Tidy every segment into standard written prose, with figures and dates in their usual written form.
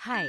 हाय।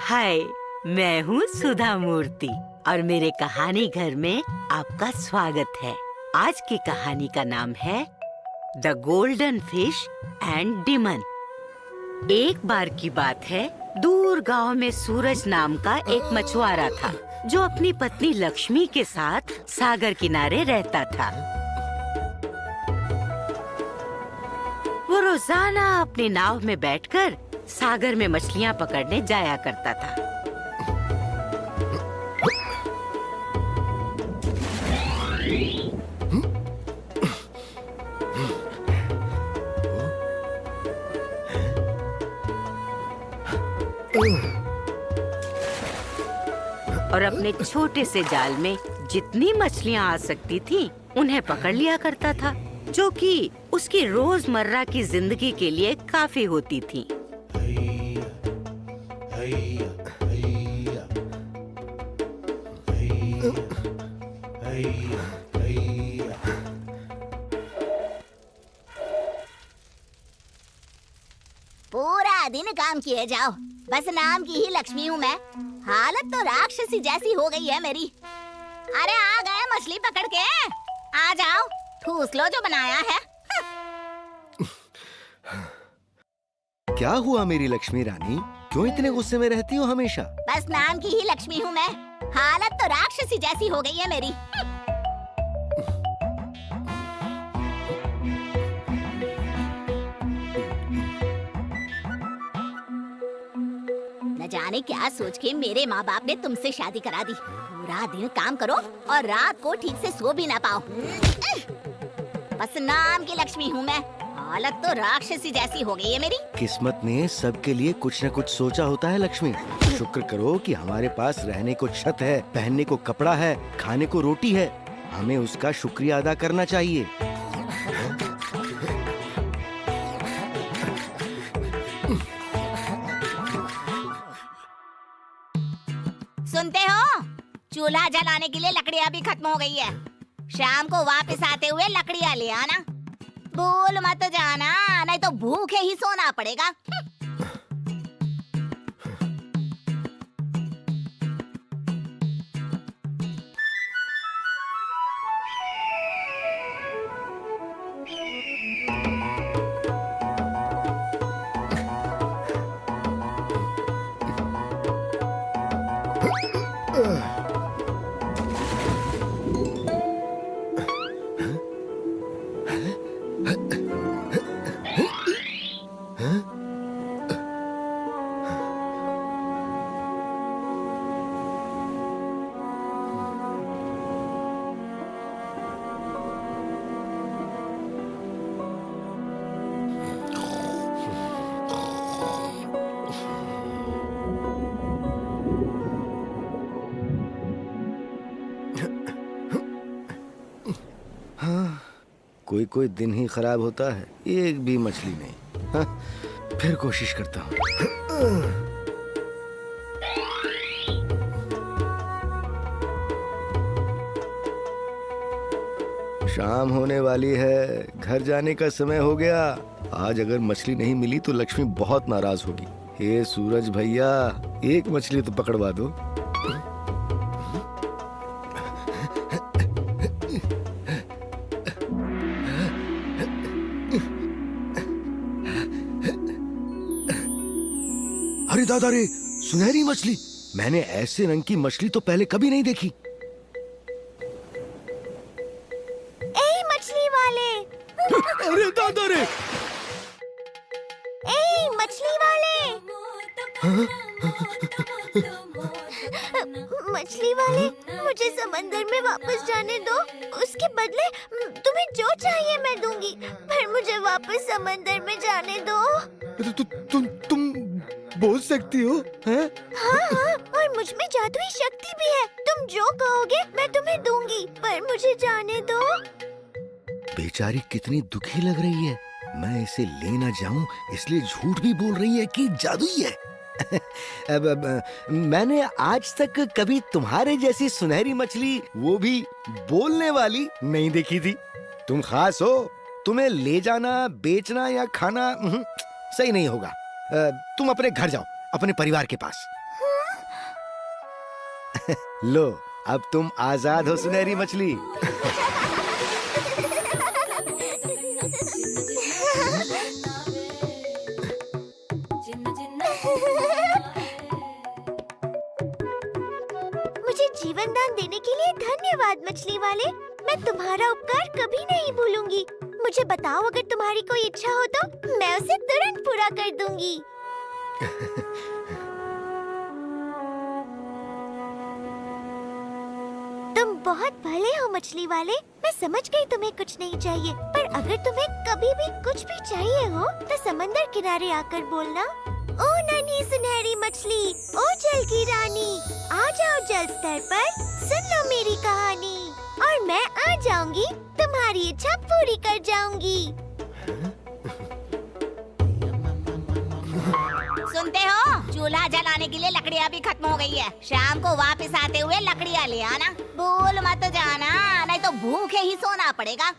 हाय, मैं हूँ सुधा मूर्ति और मेरे कहानी घर में आपका स्वागत है। आज की कहानी का नाम है the golden fish and demon. एक बार की बात है, दूर गांव में सूरज नाम का एक मछुआरा था जो अपनी पत्नी लक्ष्मी के साथ सागर किनारे रहता था। वो रोजाना अपनी नाव में बैठकर सागर में मछलियां पकड़ने जाया करता था। और अपने छोटे से जाल में जितनी मछलियां आ सकती थीं, उन्हें पकड़ लिया करता था, जो कि उसकी रोजमर्रा की जिंदगी के लिए काफी होती थीं। पूरा दिन काम किए जाओ, बस नाम की ही लक्ष्मी हूँ मैं। हालत तो राक्षसी जैसी हो गई है मेरी। अरे आ गए मछली पकड़ के, आ जाओ, ठूस लो जो बनाया है। क्या हुआ मेरी लक्ष्मी रानी, क्यों इतने गुस्से में रहती हो हमेशा? बस नाम की ही लक्ष्मी हूँ मैं, हालत तो राक्षसी जैसी हो गई है मेरी। न जाने क्या सोच के मेरे माँ बाप ने तुमसे शादी करा दी। पूरा दिन काम करो और रात को ठीक से सो भी ना पाओ। बस नाम की लक्ष्मी हूँ मैं, हालत तो राक्षसी जैसी हो गई है मेरी। किस्मत ने सबके लिए कुछ न कुछ सोचा होता है लक्ष्मी। शुक्र करो कि हमारे पास रहने को छत है, पहनने को कपड़ा है, खाने को रोटी है। हमें उसका शुक्रिया अदा करना चाहिए। सुनते हो? चूल्हा जलाने के लिए लकड़ियाँ भी खत्म हो गई है। शाम को वापस आते हुए लकड़ियाँ ले आना, भूल मत जाना, नहीं तो भूखे ही सोना पड़ेगा। कोई कोई दिन ही खराब होता है, एक भी मछली नहीं। हाँ, फिर कोशिश करता हूँ। शाम होने वाली है, घर जाने का समय हो गया। आज अगर मछली नहीं मिली तो लक्ष्मी बहुत नाराज होगी। हे सूरज भैया, एक मछली तो पकड़वा दो। अरे दादा रे, सुनहरी मछली! मैंने ऐसे रंग की मछली तो पहले कभी नहीं देखी। ए मछली वाले! अरे दादा रे! ए मछली वाले! मछली वाले, मुझे समंदर में वापस जाने दो। उसके बदले तुम्हें जो चाहिए मैं दूंगी, पर मुझे वापस समंदर में जाने दो। तुम बोल सकती हो, हैं? हाँ, और मुझ में जादुई शक्ति भी है। तुम जो कहोगे मैं तुम्हें दूंगी, पर मुझे जाने दो। बेचारी कितनी दुखी लग रही है। मैं इसे ले ना जाऊं इसलिए झूठ भी बोल रही है कि जादुई है। मैंने आज तक कभी तुम्हारे जैसी सुनहरी मछली, वो भी बोलने वाली, नहीं देखी थी। तुम खास हो, तुम्हें ले जाना, बेचना या खाना सही नहीं होगा। तुम अपने घर जाओ, अपने परिवार के पास। लो, अब तुम आजाद हो सुनहरी मछली। मुझे जीवन दान देने के लिए धन्यवाद मछली वाले। मैं तुम्हारा उपकार कभी नहीं भूलूंगी। मुझे बताओ, अगर तुम्हारी कोई इच्छा हो तो मैं उसे तुरंत पूरा कर दूंगी। तुम बहुत भले हो मछली वाले। मैं समझ गई तुम्हें कुछ नहीं चाहिए, पर अगर तुम्हें कभी भी कुछ भी चाहिए हो तो समंदर किनारे आकर बोलना। ओ नन्ही सुनहरी मछली, ओ जल की रानी, आ जाओ जल स्तर पर, सुन लो मेरी कहानी, और मैं आ जाऊंगी, तुम्हारी इच्छा पूरी कर जाऊंगी। सुनते हो? चूल्हा जलाने के लिए लकड़ियाँ भी खत्म हो गई है। शाम को वापस आते हुए लकड़ियाँ ले आना। भूल मत जाना, नहीं तो भूखे ही सोना पड़ेगा।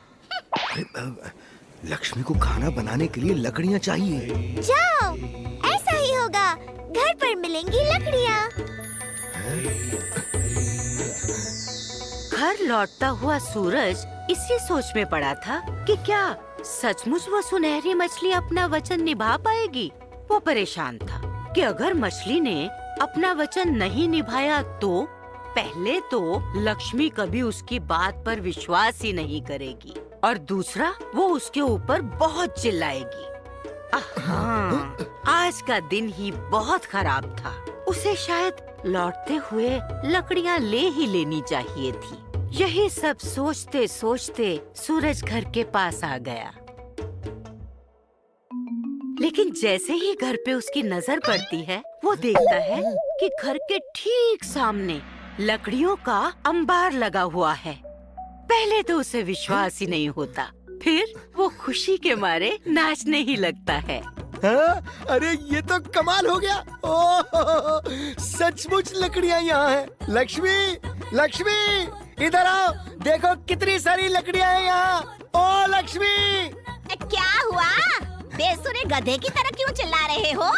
लक्ष्मी को खाना बनाने के लिए लकड़ियाँ चाहिए। जाओ, ऐसा ही होगा। घर पर मिलेंगी लकड़ियाँ। घर लौटता हुआ सूरज इसी सोच में पड़ा था कि क्या सचमुच वो सुनहरी मछली अपना वचन निभा पाएगी। वो परेशान था कि अगर मछली ने अपना वचन नहीं निभाया तो पहले तो लक्ष्मी कभी उसकी बात पर विश्वास ही नहीं करेगी, और दूसरा वो उसके ऊपर बहुत चिल्लाएगी। हाँ, आज का दिन ही बहुत खराब था। उसे शायद लौटते हुए लकड़ियाँ ले ही लेनी चाहिए थी। यही सब सोचते सोचते सूरज घर के पास आ गया। लेकिन जैसे ही घर पे उसकी नजर पड़ती है, वो देखता है कि घर के ठीक सामने लकड़ियों का अंबार लगा हुआ है। पहले तो उसे विश्वास ही नहीं होता, फिर वो खुशी के मारे नाचने ही लगता है। हाँ? अरे ये तो कमाल हो गया। ओह, सचमुच लकड़ियाँ यहाँ हैं। लक्ष्मी, लक्ष्मी, इधर आओ, देखो कितनी सारी लकड़ियाँ हैं यहाँ। ओ लक्ष्मी! क्या हुआ? बेसुरे गधे की तरह क्यों चिल्ला रहे हो?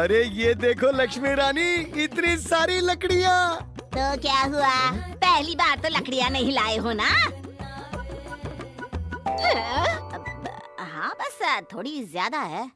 अरे ये देखो लक्ष्मी रानी, इतनी सारी लकड़ियाँ। तो क्या हुआ? पहली बार तो लकड़ियाँ नहीं लाए हो ना? हाँ, बस थोड़ी ज्यादा है।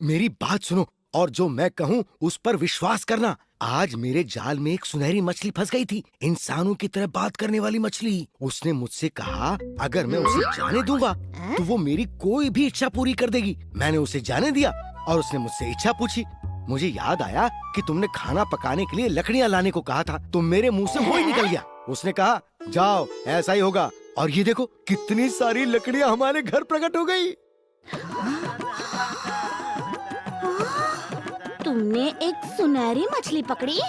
मेरी बात सुनो और जो मैं कहूँ उस पर विश्वास करना। आज मेरे जाल में एक सुनहरी मछली फंस गई थी, इंसानों की तरह बात करने वाली मछली। उसने मुझसे कहा अगर मैं उसे जाने दूंगा तो वो मेरी कोई भी इच्छा पूरी कर देगी। मैंने उसे जाने दिया और उसने मुझसे इच्छा पूछी। मुझे याद आया कि तुमने खाना पकाने के लिए लकड़ियाँ लाने को कहा था, तो मेरे मुंह से वो ही निकल गया। उसने कहा जाओ, ऐसा ही होगा। और ये देखो कितनी सारी लकड़ियाँ हमारे घर प्रकट हो गई। तुमने एक सुनहरी मछली पकड़ी?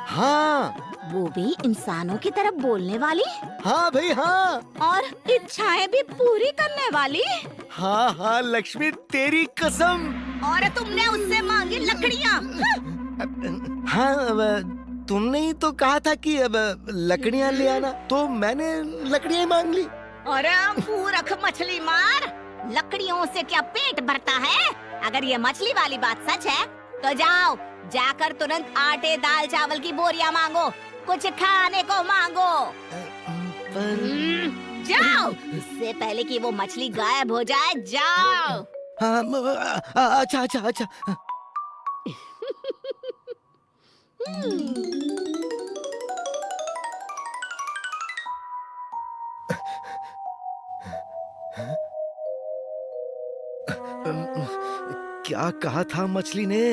हाँ। वो भी इंसानों की तरह बोलने वाली? हाँ भाई हाँ। और इच्छाएं भी पूरी करने वाली? हाँ हाँ लक्ष्मी, तेरी कसम। और तुमने उससे मांगी लकड़ियाँ? हाँ, अब तुमने ही तो कहा था कि अब लकड़ियाँ ले आना, तो मैंने लकड़ियाँ मांग ली। अरे मूर्ख मछली मार, लकड़ियों से क्या पेट भरता है? अगर ये मछली वाली बात सच है तो जाओ, जाकर तुरंत आटे दाल चावल की बोरियां मांगो, कुछ खाने को मांगो। जाओ, इससे पहले कि वो मछली गायब हो जाए, जाओ। हाँ, अच्छा अच्छा अच्छा। क्या कहा था मछली ने?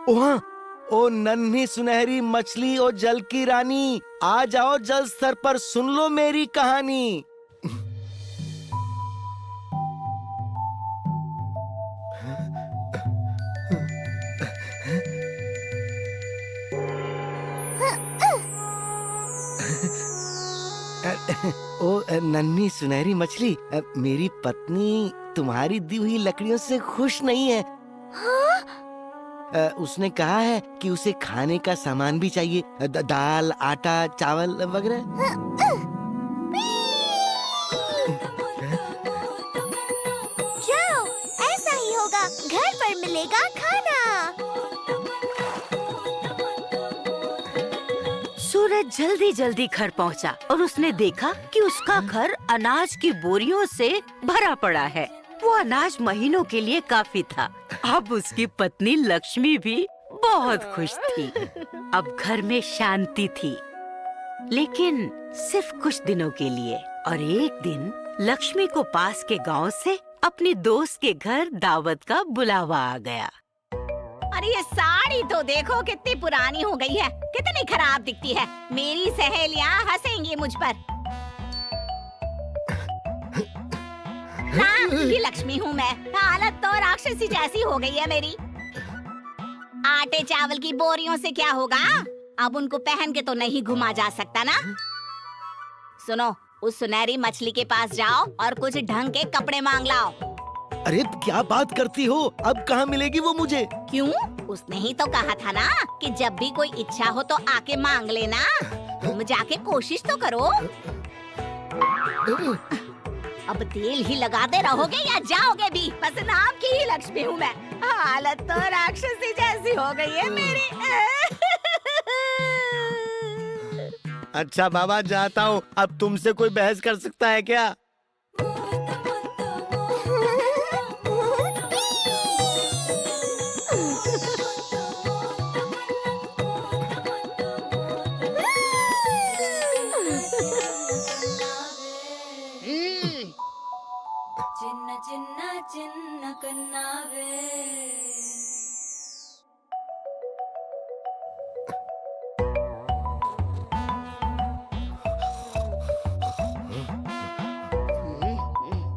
ओ हाँ, ओ नन्ही सुनहरी मछली, ओ जल की रानी, आ जाओ जल स्तर पर, सुन लो मेरी कहानी। ओ नन्ही सुनहरी मछली, मेरी पत्नी तुम्हारी दी हुई लकड़ियों से खुश नहीं है। उसने कहा है कि उसे खाने का सामान भी चाहिए, दाल, आटा, चावल वगैरह। जाओ, ऐसा ही होगा, घर पर मिलेगा खाना। सूरज जल्दी जल्दी घर पहुंचा और उसने देखा कि उसका घर अनाज की बोरियों से भरा पड़ा है। वो अनाज महीनों के लिए काफी था। अब उसकी पत्नी लक्ष्मी भी बहुत खुश थी। अब घर में शांति थी, लेकिन सिर्फ कुछ दिनों के लिए। और एक दिन लक्ष्मी को पास के गांव से अपनी दोस्त के घर दावत का बुलावा आ गया। अरे ये साड़ी तो देखो कितनी पुरानी हो गई है, कितनी खराब दिखती है। मेरी सहेलियां हंसेंगी मुझ पर। नाम की लक्ष्मी हूँ मैं, हालत तो राक्षसी जैसी हो गई है मेरी। आटे चावल की बोरियों से क्या होगा? अब उनको पहन के तो नहीं घुमा जा सकता ना। सुनो, उस सुनहरी मछली के पास जाओ और कुछ ढंग के कपड़े मांग लाओ। अरे क्या बात करती हो, अब कहाँ मिलेगी वो मुझे? क्यों? उसने ही तो कहा था ना कि जब भी कोई इच्छा हो तो आके मांग लेना। तुम जाके कोशिश तो करो। अब तेल ही लगाते रहोगे या जाओगे भी? बस नाम की ही लक्ष्मी हूँ मैं। हालत तो राक्षसी जैसी हो गई है मेरी। अच्छा बाबा, जाता हूँ। अब तुमसे कोई बहस कर सकता है क्या? చిన్న చిన్న చిన్న కన్నావే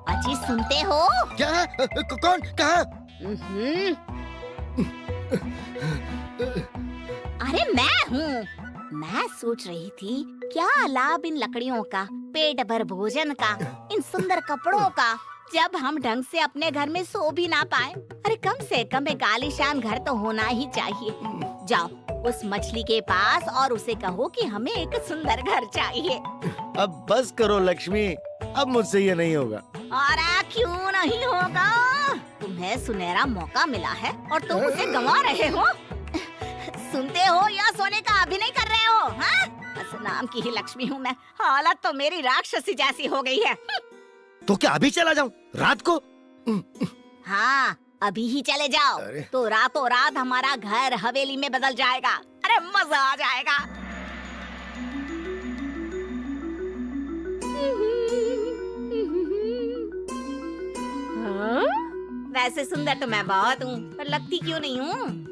अजी सुनते हो? क्या? कौन? कहाँ? अरे मैं हूँ। मैं सोच रही थी क्या लाभ इन लकड़ियों का, पेट भर भोजन का, इन सुंदर कपड़ों का, जब हम ढंग से अपने घर में सो भी ना पाए। अरे कम से कम एक आलीशान घर तो होना ही चाहिए। जाओ उस मछली के पास और उसे कहो कि हमें एक सुंदर घर चाहिए। अब बस करो लक्ष्मी, अब मुझसे ये नहीं होगा। अरे क्यों नहीं होगा? तुम्हें सुनहरा मौका मिला है और तुम उसे गंवा रहे हो। सुनते हो या सोने का अभिनय कर रहे हो? हाँ? बस नाम की ही लक्ष्मी हूँ मैं। हालत तो मेरी राक्षसी जैसी हो गई है। तो क्या अभी चला जाऊं रात को? हाँ, अभी ही चले जाओ। अरे। तो रातों रात हमारा घर हवेली में बदल जाएगा। अरे मजा आ जाएगा। हाँ? वैसे सुंदर तो मैं बहुत हूँ, पर लगती क्यों नहीं हूँ?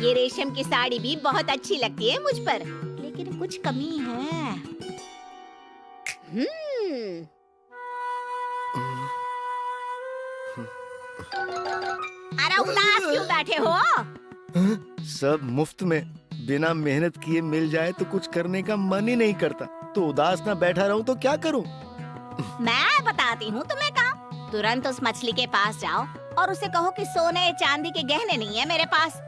ये रेशम की साड़ी भी बहुत अच्छी लगती है मुझ पर, लेकिन कुछ कमी है। अरे उदास क्यों बैठे हो? सब मुफ्त में, बिना मेहनत किए मिल जाए तो कुछ करने का मन ही नहीं करता। तो उदास ना बैठा रहूं तो क्या करूं? मैं बताती हूँ तुम्हें काम। तुरंत उस मछली के पास जाओ और उसे कहो कि सोने चांदी के गहने नहीं है मेरे पास।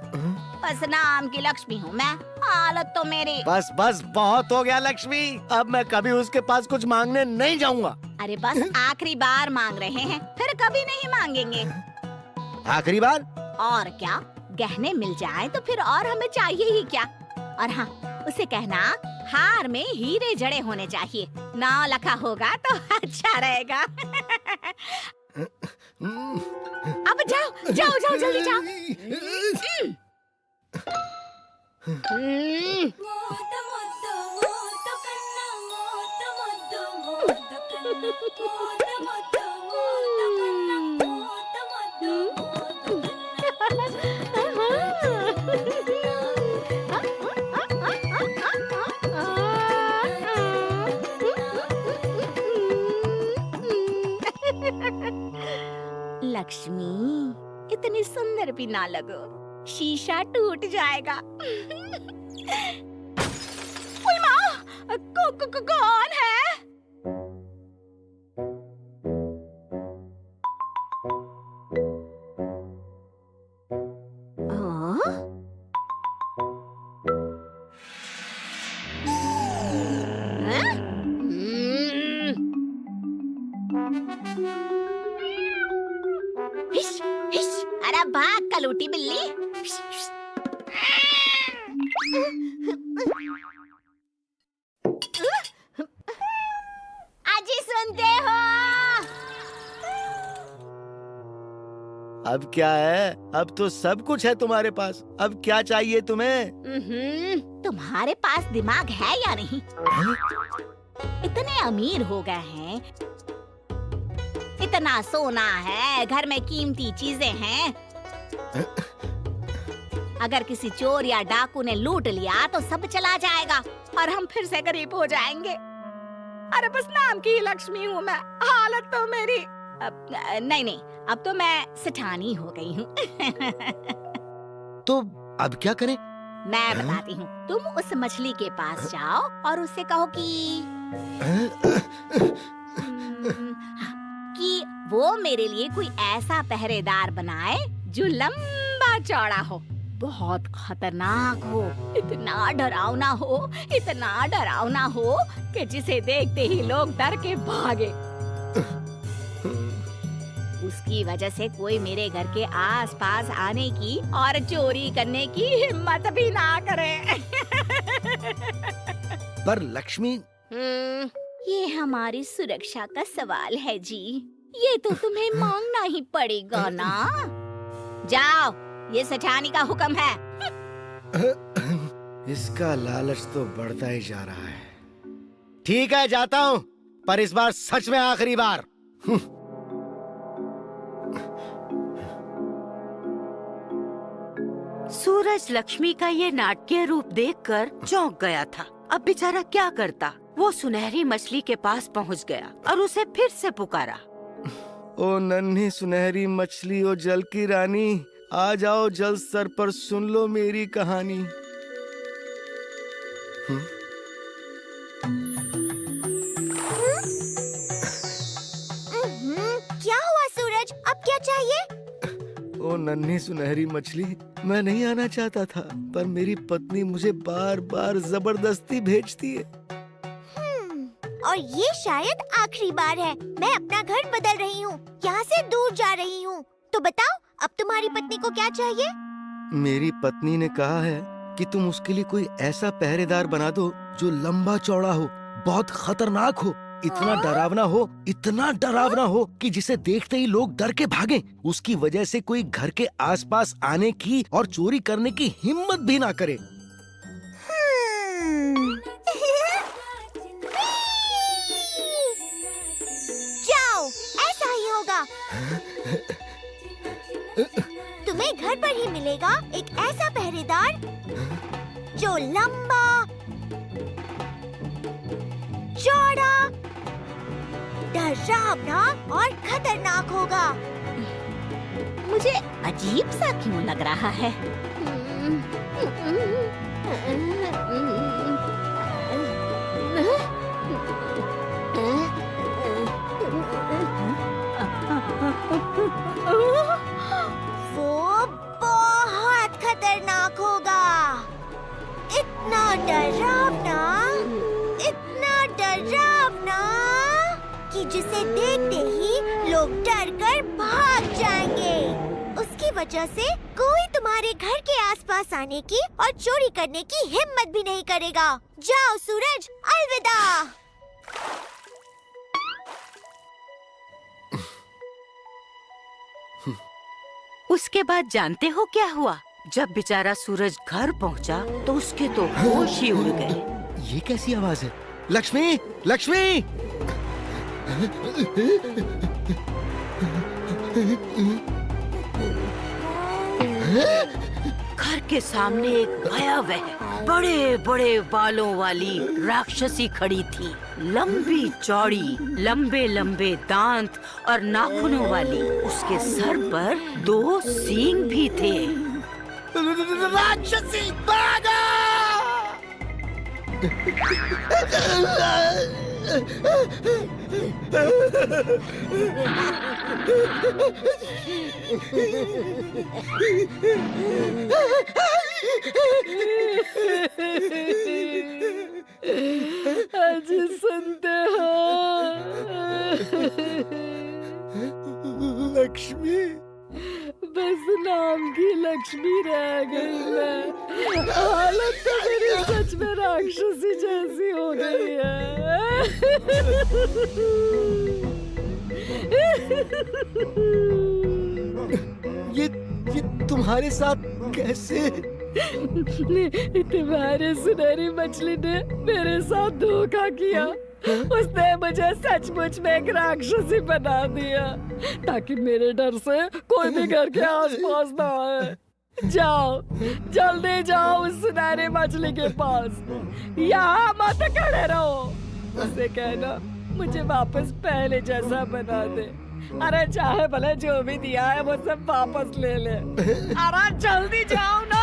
बस नाम की लक्ष्मी हूँ मैं। हालत तो मेरी। बस बस बहुत हो गया लक्ष्मी, अब मैं कभी उसके पास कुछ मांगने नहीं जाऊंगा। अरे बस आखिरी बार मांग रहे हैं, फिर कभी नहीं मांगेंगे। आखिरी बार? और क्या, गहने मिल जाए तो फिर और हमें चाहिए ही क्या। और हाँ, उसे कहना हार में हीरे जड़े होने चाहिए, 9 लखा होगा तो अच्छा रहेगा। अब जाओ जाओ जाओ, जल्दी जाओ। మోత మొద్దు మోత కన్న మోత మొద్దు మోత కన్న మోత మొద్దు మోత కన్న మోత మొద్దు మోత కన్న लक्ष्मी, इतनी सुंदर भी ना लगो, शीशा टूट जाएगा। ओए माँ, कौन है? हिश, हिश, अरे भाग कलूटी बिल्ली। अजी सुनते हो? अब क्या है? अब तो सब कुछ है तुम्हारे पास। अब क्या चाहिए तुम्हें? तुम्हारे पास दिमाग है या नहीं? इतने अमीर हो गए हैं, इतना सोना है, घर में कीमती चीजें हैं। अगर किसी चोर या डाकू ने लूट लिया तो सब चला जाएगा और हम फिर से गरीब हो जाएंगे। अरे बस नाम की लक्ष्मी हूँ मैं, हालत तो मेरी नहीं, अब तो मैं सेठानी हो गई हूँ। तो अब क्या करें? मैं बताती हूँ, तुम उस मछली के पास जाओ और उससे कहो कि वो मेरे लिए कोई ऐसा पहरेदार बनाए जो लंबा चौड़ा हो, बहुत खतरनाक हो, इतना डरावना हो कि जिसे देखते ही लोग डर के भागे। उसकी वजह से कोई मेरे घर के आसपास आने की और चोरी करने की हिम्मत भी ना करे। पर लक्ष्मी, ये हमारी सुरक्षा का सवाल है जी, ये तो तुम्हें मांगना ही पड़ेगा ना। जाओ, ये सेठानी का हुक्म है। इसका लालच तो बढ़ता ही जा रहा है। ठीक है, जाता हूँ, पर इस बार सच में आखिरी बार। सूरज लक्ष्मी का ये नाटकीय रूप देखकर चौंक गया था। अब बेचारा क्या करता? वो सुनहरी मछली के पास पहुंच गया और उसे फिर से पुकारा। ओ नन्ही सुनहरी मछली, ओ जल की रानी, आ जाओ जल स्तर पर, सुन लो मेरी कहानी। क्या हुआ सूरज? अब क्या चाहिए? ओ नन्ही सुनहरी मछली, मैं नहीं आना चाहता था, पर मेरी पत्नी मुझे बार बार जबरदस्ती भेजती है। और ये शायद आखिरी बार है। मैं अपना घर बदल रही हूँ, यहाँ से दूर जा रही हूँ। तो बताओ, अब तुम्हारी पत्नी को क्या चाहिए? मेरी पत्नी ने कहा है कि तुम उसके लिए कोई ऐसा पहरेदार बना दो जो लंबा चौड़ा हो, बहुत खतरनाक हो, इतना डरावना हो कि जिसे देखते ही लोग डर के भागें। उसकी वजह से कोई घर के आसपास आने की और चोरी करने की हिम्मत भी ना करे। जाओ, ऐसा ही होगा। तुम्हें घर पर ही मिलेगा एक ऐसा पहरेदार जो लंबा, चौड़ा, डरावना और खतरनाक होगा। मुझे अजीब सा क्यों लग रहा है? वो बहुत खतरनाक होगा। इतना डरावना कि जिसे देखते ही लोग डर कर भाग जाएंगे। उसकी वजह से कोई तुम्हारे घर के आसपास आने की और चोरी करने की हिम्मत भी नहीं करेगा। जाओ सूरज, अलविदा। उसके बाद जानते हो क्या हुआ? जब बेचारा सूरज घर पहुंचा तो उसके तो होश ही उड़ गए। ये कैसी आवाज है? लक्ष्मी, लक्ष्मी! घर के सामने एक भयावह बड़े बड़े बालों वाली राक्षसी खड़ी थी, लंबी चौड़ी, लंबे लंबे दांत और नाखूनों वाली। उसके सर पर 2 सींग भी थे। राक्षसी भागा! आज सुनते हो लक्ष्मी, बस नाम की लक्ष्मी रह गई मैं। हालत तो मेरी सच में राक्षसी जैसी हो गई है। ये तुम्हारे साथ कैसे? तुम्हारे सुनहरी मछली ने मेरे साथ धोखा किया। उसने मुझे सचमुच में एक राक्षसी बना दिया ताकि मेरे डर से कोई भी घर के आसपास ना आए। जाओ, जल्दी जाओ उस सुनहरी मछली के पास, यहाँ मत खड़े रहो। उसे कहना मुझे वापस पहले जैसा बना दे। अरे चाहे भले जो भी दिया है वो सब वापस ले ले। अरे जल्दी जाओ ना।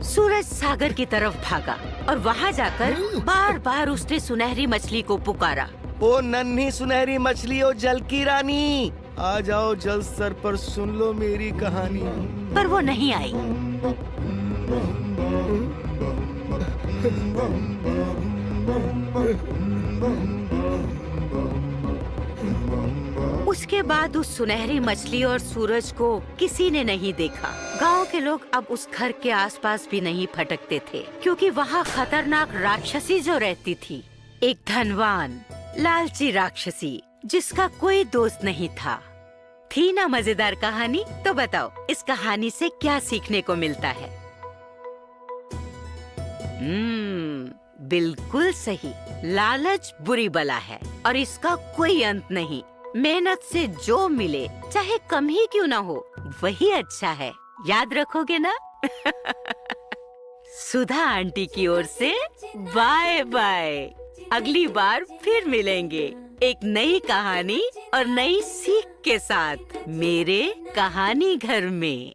सूरज सागर की तरफ भागा और वहाँ जाकर बार बार उसने सुनहरी मछली को पुकारा। ओ नन्ही सुनहरी मछली, ओ जल की रानी, आ जाओ जल स्तर पर, सुन लो मेरी कहानी। पर वो नहीं आई। उसके बाद उस सुनहरी मछली और सूरज को किसी ने नहीं देखा। गांव के लोग अब उस घर के आसपास भी नहीं फटकते थे, क्योंकि वहाँ खतरनाक राक्षसी जो रहती थी, एक धनवान लालची राक्षसी जिसका कोई दोस्त नहीं था। थी ना मजेदार कहानी? तो बताओ इस कहानी से क्या सीखने को मिलता है? बिल्कुल सही, लालच बुरी बला है और इसका कोई अंत नहीं। मेहनत से जो मिले, चाहे कम ही क्यों ना हो, वही अच्छा है। याद रखोगे ना? सुधा आंटी की ओर से बाय बाय। अगली बार फिर मिलेंगे एक नई कहानी और नई सीख के साथ मेरे कहानी घर में।